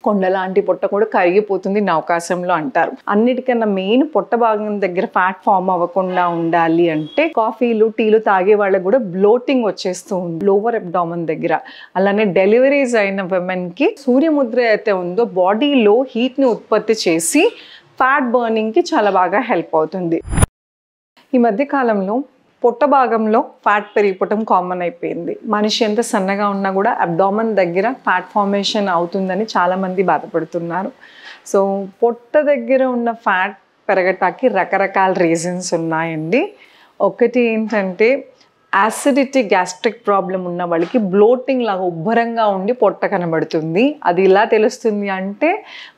కొండలాంటి పొట్ట కూడా కరిగిపోతుంది నవకాశంలో అంటారు. అన్నిటికన్నా మెయిన్ పొట్ట భాగం దగ్గర ఫ్యాట్ ఫామ్ అవ్వకుండా ఉండాలి అంటే కాఫీలు టీలు తాగే వాళ్ళకి కూడా బ్లోటింగ్ వచ్చేస్తూ ఉంది లోవర్ అబ్డామన్ దగ్గర. అలానే డెలివరీస్ అయిన విమెన్కి సూర్యముద్ర అయితే ఉందో బాడీలో హీట్ని ఉత్పత్తి చేసి ఫ్యాట్ బర్నింగ్కి చాలా బాగా హెల్ప్ అవుతుంది. ఈ మధ్య కాలంలో పొట్ట భాగంలో ఫ్యాట్ పెరిగిపోవటం కామన్ అయిపోయింది. మనిషి ఎంత సన్నగా ఉన్నా కూడా అబ్డామన్ దగ్గర ఫ్యాట్ ఫార్మేషన్ అవుతుందని చాలామంది బాధపడుతున్నారు. సో పొట్ట దగ్గర ఉన్న ఫ్యాట్ పెరగటానికి రకరకాల రీజన్స్ ఉన్నాయండి. ఒకటి ఏంటంటే యాసిడిటీ గ్యాస్ట్రిక్ ప్రాబ్లం ఉన్న వాళ్ళకి బ్లోటింగ్ లాగా ఉబ్బరంగా ఉండి పొట్ట కనబడుతుంది. అది ఇలా తెలుస్తుంది అంటే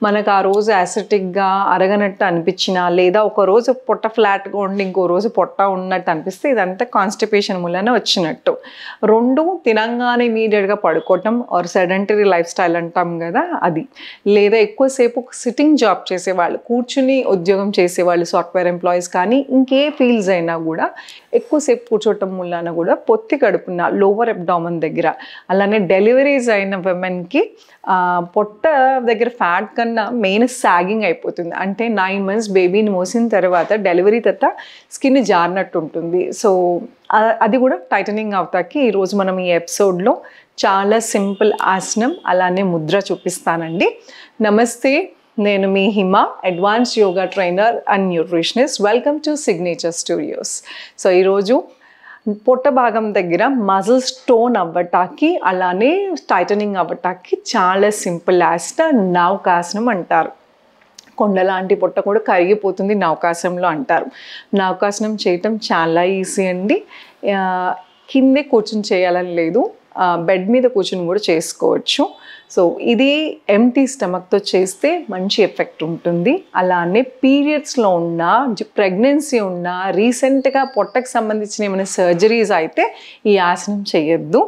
మనకు ఆ రోజు యాసిడిక్గా అరగనట్టు అనిపించినా, లేదా ఒక రోజు పొట్ట ఫ్లాట్గా ఉండి ఇంకో రోజు పొట్ట ఉన్నట్టు అనిపిస్తే ఇదంతా కాన్స్టిపేషన్ మూలన వచ్చినట్టు. రెండు తినంగానే ఇమీడియట్గా పడుకోవటం ఆర్ సెడెంటరీ లైఫ్ స్టైల్ అంటాం కదా అది, లేదా ఎక్కువసేపు సిట్టింగ్ జాబ్ చేసేవాళ్ళు, కూర్చుని ఉద్యోగం చేసేవాళ్ళు, సాఫ్ట్వేర్ ఎంప్లాయీస్ కానీ ఇంకే ఫీల్డ్స్ అయినా కూడా ఎక్కువసేపు కూర్చోవటం మూలన కూడా పొత్తి కడుపున లోవర్ అబ్డామన్ దగ్గర, అలానే డెలివరీస్ అయిన విమెన్కి పొట్ట దగ్గర ఫ్యాట్ కన్నా మెయిన్ సాగింగ్ అయిపోతుంది. అంటే 9 months బేబీని మోసిన తర్వాత డెలివరీ తర్వాత స్కిన్ జారినట్టు ఉంటుంది. సో అది కూడా టైటనింగ్ అవుతాకి ఈరోజు మనం ఈ ఎపిసోడ్లో చాలా సింపుల్ ఆసనం అలానే ముద్ర చూపిస్తానండి. నమస్తే, నేను మీ Hima, advance yoga trainer and nutritionist. Welcome to signature studios. So ఈరోజు పొట్ట భాగం దగ్గర మజిల్స్ టోన్ అవ్వటానికి అలానే టైటనింగ్ అవ్వటానికి చాలా సింపుల్ ఆసనం నవకాసనం అంటారు. కొండలాంటి పొట్ట కూడా కరిగిపోతుంది నవకాశంలో అంటారు. నవకాసనం చేయటం చాలా ఈజీ అండి. కిందే కూర్చుని చేయాలని లేదు, బెడ్ మీద కూర్చుని కూడా చేసుకోవచ్చు. సో ఇది ఎంటీ స్టమక్తో చేస్తే మంచి ఎఫెక్ట్ ఉంటుంది. అలానే పీరియడ్స్లో ఉన్న, ప్రెగ్నెన్సీ ఉన్న, రీసెంట్గా పొట్టకు సంబంధించిన ఏమైనా సర్జరీస్ అయితే ఈ ఆసనం చేయొద్దు.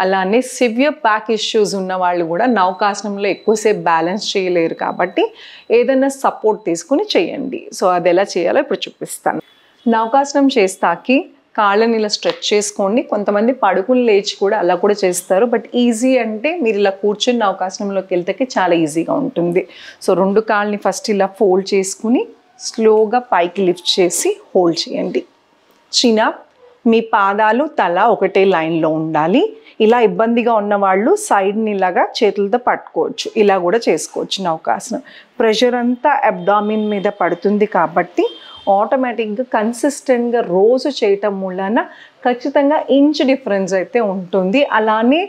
అలానే సివియర్ బ్యాక్ ఇష్యూస్ ఉన్న వాళ్ళు కూడా నవకాసనంలో ఎక్కువసేపు బ్యాలెన్స్ చేయలేరు కాబట్టి ఏదైనా సపోర్ట్ తీసుకుని చేయండి. సో అది ఎలా చేయాలో ఇప్పుడు చూపిస్తాను. నవకాసనం చేస్తాకి కాళ్ళని ఇలా స్ట్రెచ్ చేసుకోండి. కొంతమంది పడుకుని లేచి కూడా అలా కూడా చేస్తారు. బట్ ఈజీ అంటే మీరు ఇలా కూర్చుని నవకాసనంలోకి వెళ్తే చాలా ఈజీగా ఉంటుంది. సో 2 కాళ్ళని ఫస్ట్ ఇలా ఫోల్డ్ చేసుకుని స్లోగా పైకి లిఫ్ట్ చేసి హోల్డ్ చేయండి. మీ పాదాలు తల ఒకటే లైన్లో ఉండాలి. ఇలా ఇబ్బందిగా ఉన్నవాళ్ళు సైడ్ని ఇలాగా చేతులతో పట్టుకోవచ్చు, ఇలా కూడా చేసుకోవచ్చు నవకాసనం. ప్రెషర్ అంతా అబ్డామిన్ మీద పడుతుంది కాబట్టి ఆటోమేటిక్గా కన్సిస్టెంట్గా రోజు చేయటం వలన ఖచ్చితంగా ఇంచ్ డిఫరెన్స్ అయితే ఉంటుంది. అలానే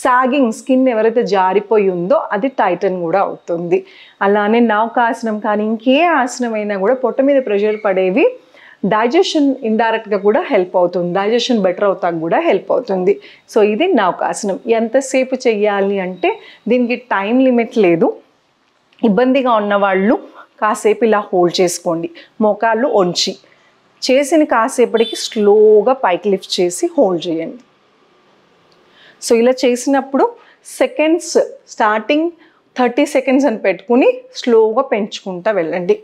సాగింగ్ స్కిన్ ఎవరైతే జారిపోయి ఉందో అది టైటన్ కూడా అవుతుంది. అలానే నవకాసనం కానీ ఇంకే ఆసనం అయినా కూడా పొట్ట మీద ప్రెషర్ పడేవి డైజెషన్ ఇండైరెక్ట్గా కూడా హెల్ప్ అవుతుంది, డైజెషన్ బెటర్ అవుతాకు కూడా హెల్ప్ అవుతుంది. సో ఇది నవకాసనం. ఎంతసేపు చెయ్యాలి అంటే దీనికి టైం లిమిట్ లేదు. ఇబ్బందిగా ఉన్నవాళ్ళు కాసేపు ఇలా హోల్డ్ చేసుకోండి, మోకాళ్ళు వంచి చేసిన కాసేపటికి స్లోగా పైకి లిఫ్ట్ చేసి హోల్డ్ చేయండి. సో ఇలా చేసినప్పుడు సెకండ్స్ స్టార్టింగ్ 30 seconds అని పెట్టుకుని స్లోగా పెంచుకుంటూ వెళ్ళండి.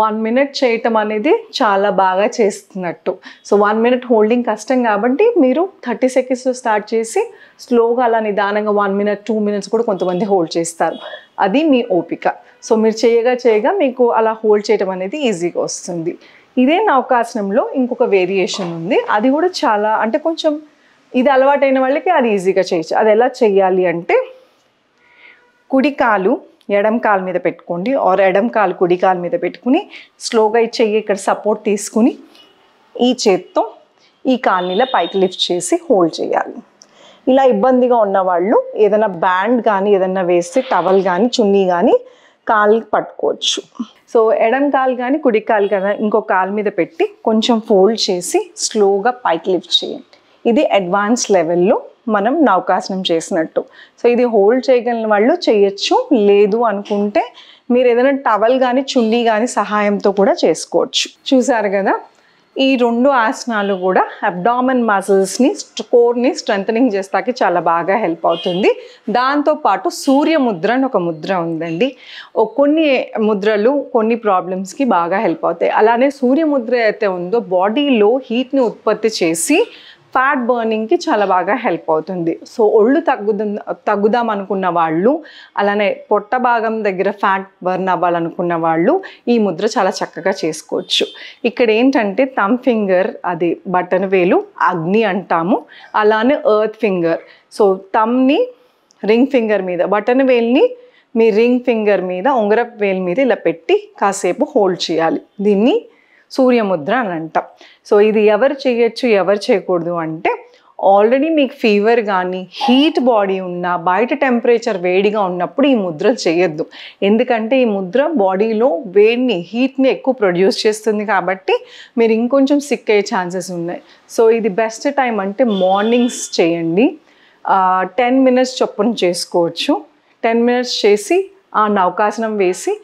1 minute చేయటం అనేది చాలా బాగా చేస్తున్నట్టు. సో 1 minute హోల్డింగ్ కష్టం కాబట్టి మీరు 30 seconds స్టార్ట్ చేసి స్లోగా అలా నిదానంగా 1 minute 2 minutes కూడా కొంతమంది హోల్డ్ చేస్తారు. అది మీ ఓపిక. సో మీరు చేయగా మీకు అలా హోల్డ్ చేయటం అనేది ఈజీగా వస్తుంది. ఇదే నవకాసనంలో ఇంకొక వేరియేషన్ ఉంది. అది కూడా చాలా అంటే కొంచెం ఇది అలవాటైన వాళ్ళకి అది ఈజీగా చేయొచ్చు. అది ఎలా చేయాలి అంటే కుడి కాలు ఎడం కాలు మీద పెట్టుకోండి, ఆర్ ఎడం కాలు కుడి కాలు మీద పెట్టుకుని స్లోగా ఈ చెయ్యి ఇక్కడ సపోర్ట్ తీసుకుని ఈ చేత్తో ఈ కాలుని ఇలా పైకి లిఫ్ట్ చేసి హోల్డ్ చేయాలి. ఇలా ఇబ్బందిగా ఉన్నవాళ్ళు ఏదైనా బ్యాండ్ కానీ ఏదైనా వేస్తే టవల్ కానీ చున్నీ కానీ కాలుకి పట్టుకోవచ్చు. సో ఎడం కాలు కానీ కుడి కాలు కానీ ఇంకో కాలు మీద పెట్టి కొంచెం ఫోల్డ్ చేసి స్లోగా పైకి లిఫ్ట్ చేయండి. ఇది అడ్వాన్స్ లెవెల్లో మనం నవకాసనం చేసినట్టు. సో ఇది హోల్డ్ చేయగలిగిన వాళ్ళు చేయొచ్చు, లేదు అనుకుంటే మీరు ఏదైనా టవల్ కానీ చున్నీ కానీ సహాయంతో కూడా చేసుకోవచ్చు. చూసారు కదా, ఈ 2 ఆసనాలు కూడా అబ్డామన్ మజిల్స్ని కోర్ని స్ట్రెంథనింగ్ చేస్తాకి చాలా బాగా హెల్ప్ అవుతుంది. దాంతోపాటు సూర్యముద్ర అని ఒక ముద్ర ఉందండి. కొన్ని ముద్రలు కొన్ని ప్రాబ్లమ్స్కి బాగా హెల్ప్ అవుతాయి. అలానే సూర్యముద్ర అయితే ఉందో బాడీలో హీట్ని ఉత్పత్తి చేసి ఫ్యాట్ బర్నింగ్కి చాలా బాగా హెల్ప్ అవుతుంది. సో ఒళ్ళు తగ్గుదాం అనుకున్న వాళ్ళు, అలానే పొట్ట భాగం దగ్గర ఫ్యాట్ బర్న్ అవ్వాలనుకున్న వాళ్ళు ఈ ముద్ర చాలా చక్కగా చేసుకోవచ్చు. ఇక్కడ ఏంటంటే థంబ్ ఫింగర్, అది బటన్ వేలు, అగ్ని అంటాము, అలానే ఎర్త్ ఫింగర్. సో థంబ్ని రింగ్ ఫింగర్ మీద, బటన్ వేల్ని మీ రింగ్ ఫింగర్ మీద, ఉంగరపు వేలు మీద ఇలా పెట్టి కాసేపు హోల్డ్ చేయాలి. దీన్ని సూర్యముద్ర అని అంటాం. సో ఇది ఎవరు చేయొచ్చు, ఎవరు చేయకూడదు అంటే ఆల్రెడీ మీకు ఫీవర్ కానీ హీట్ బాడీ ఉన్నా, బయట టెంపరేచర్ వేడిగా ఉన్నప్పుడు ఈ ముద్రలు చేయొద్దు. ఎందుకంటే ఈ ముద్ర బాడీలో వేడిని, హీట్ని ఎక్కువ ప్రొడ్యూస్ చేస్తుంది కాబట్టి మీరు ఇంకొంచెం సిక్ అయ్యే ఛాన్సెస్ ఉన్నాయి. సో ఇది బెస్ట్ టైం అంటే మార్నింగ్స్ చేయండి. 10 minutes చొప్పున చేసుకోవచ్చు. 10 minutes చేసి ఆ నౌకాసనం వేసి,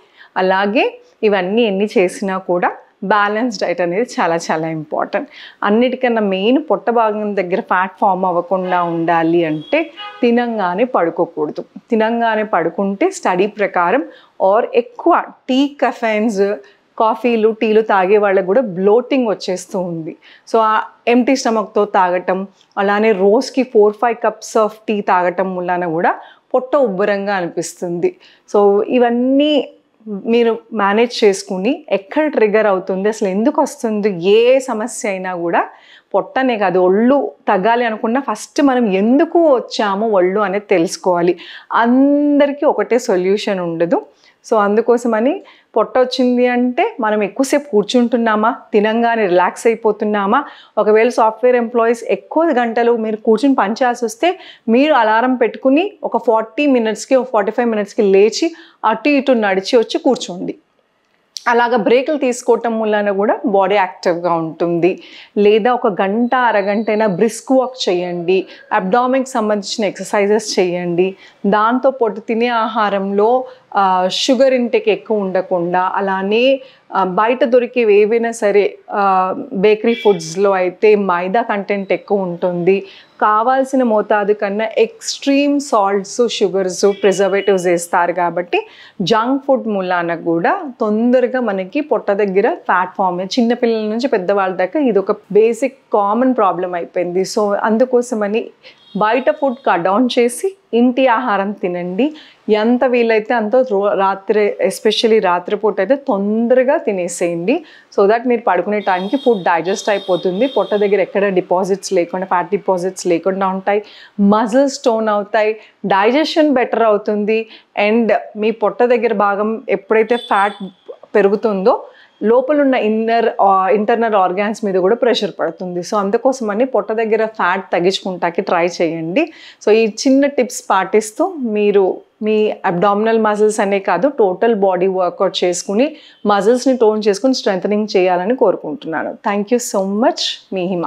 అలాగే ఇవన్నీ ఎన్ని చేసినా కూడా బ్యాలెన్స్ డైట్ అనేది చాలా చాలా ఇంపార్టెంట్. అన్నిటికన్నా మెయిన్ పొట్ట భాగం దగ్గర ఫ్యాట్ ఫామ్ అవ్వకుండా ఉండాలి అంటే తినంగానే పడుకోకూడదు. తినంగానే పడుకుంటే స్టడీ ప్రకారం ఎక్కువ టీ, కెఫైన్స్, కాఫీలు, టీలు తాగే వాళ్ళకు కూడా బ్లోటింగ్ వచ్చేస్తూ ఉంది. సో ఆ ఎంటీ స్టమక్తో తాగటం, అలానే రోజుకి 4-5 cups ఆఫ్ టీ తాగటం వలన కూడా పొట్ట ఉబ్బరంగా అనిపిస్తుంది. సో ఇవన్నీ మీరు మేనేజ్ చేసుకుని ఎక్కడ ట్రిగర్ అవుతుంది, అసలు ఎందుకు వస్తుంది, ఏ సమస్య అయినా కూడా పొట్టనే కాదు ఒళ్ళు తగ్గాలి అనుకున్నా ఫస్ట్ మనం ఎందుకు వచ్చామో ఒళ్ళు అనేది తెలుసుకోవాలి. అందరికీ ఒకటే సొల్యూషన్ ఉండదు. సో అందుకోసమని పొట్ట వచ్చింది అంటే మనం ఎక్కువసేపు కూర్చుంటున్నామా, తినంగానే రిలాక్స్ అయిపోతున్నామా, ఒకవేళ సాఫ్ట్వేర్ ఎంప్లాయీస్ ఎక్కువ గంటలు మీరు కూర్చుని పనిచేయాల్సి వస్తే మీరు అలారం పెట్టుకుని ఒక 40 minutesకి, 45 minutesకి లేచి అటు ఇటు నడిచి వచ్చి కూర్చోండి. అలాగా బ్రేకులు తీసుకోవటం వలన కూడా బాడీ యాక్టివ్గా ఉంటుంది. లేదా ఒక గంట, అరగంట అయినా బ్రిస్క్ వాక్ చేయండి, అబ్డామిన్కి సంబంధించిన ఎక్సర్సైజెస్ చేయండి. దాంతో పాటు తినే ఆహారంలో షుగర్ ఇంటేక్ ఎక్కువ ఉండకుండా, అలానే బయట దొరికేవి ఏవైనా సరే బేకరీ ఫుడ్స్లో అయితే మైదా కంటెంట్ ఎక్కువ ఉంటుంది. కావాల్సిన మోతాదు కన్నా ఎక్స్ట్రీమ్ సాల్ట్స్, షుగర్స్, ప్రిజర్వేటివ్స్ వేస్తారు కాబట్టి జంక్ ఫుడ్ మూలాన కూడా తొందరగా మనకి పొట్ట దగ్గర ఫ్యాట్ ఫామ్, చిన్నపిల్లల నుంచి పెద్దవాళ్ళ దాకా ఇది ఒక బేసిక్ కామన్ ప్రాబ్లం అయిపోయింది. సో అందుకోసమని బయట ఫుడ్ కట్ డౌన్ చేసి ఇంటి ఆహారం తినండి. ఎంత వీలైతే అంత రాత్రి, ఎస్పెషల్లీ రాత్రిపూట అయితే తొందరగా తినేసేయండి. సో దట్ మీరు పడుకునే టైంకి ఫుడ్ డైజెస్ట్ అయిపోతుంది. పొట్ట దగ్గర ఎక్కడ డిపాజిట్స్ లేకుండా, ఫ్యాట్ డిపాజిట్స్ లేకుండా ఉంటాయి. మజిల్స్ టోన్ అవుతాయి, డైజెషన్ బెటర్ అవుతుంది. అండ్ మీ పొట్ట దగ్గర భాగం ఎప్పుడైతే ఫ్యాట్ పెరుగుతుందో లోపల ఉన్న ఇంటర్నల్ ఆర్గాన్స్ మీద కూడా ప్రెషర్ పడుతుంది. సో అందుకోసమని పొట్ట దగ్గర ఫ్యాట్ తగ్గించుకుంటాకి ట్రై చేయండి. సో ఈ చిన్న టిప్స్ పాటిస్తూ మీరు మీ అబ్డామినల్ మజిల్స్ అనే కాదు, టోటల్ బాడీ వర్కౌట్ చేసుకుని మజిల్స్ని టోన్ చేసుకుని స్ట్రెంథనింగ్ చేయాలని కోరుకుంటున్నాను. Thank you so much. Me Hima.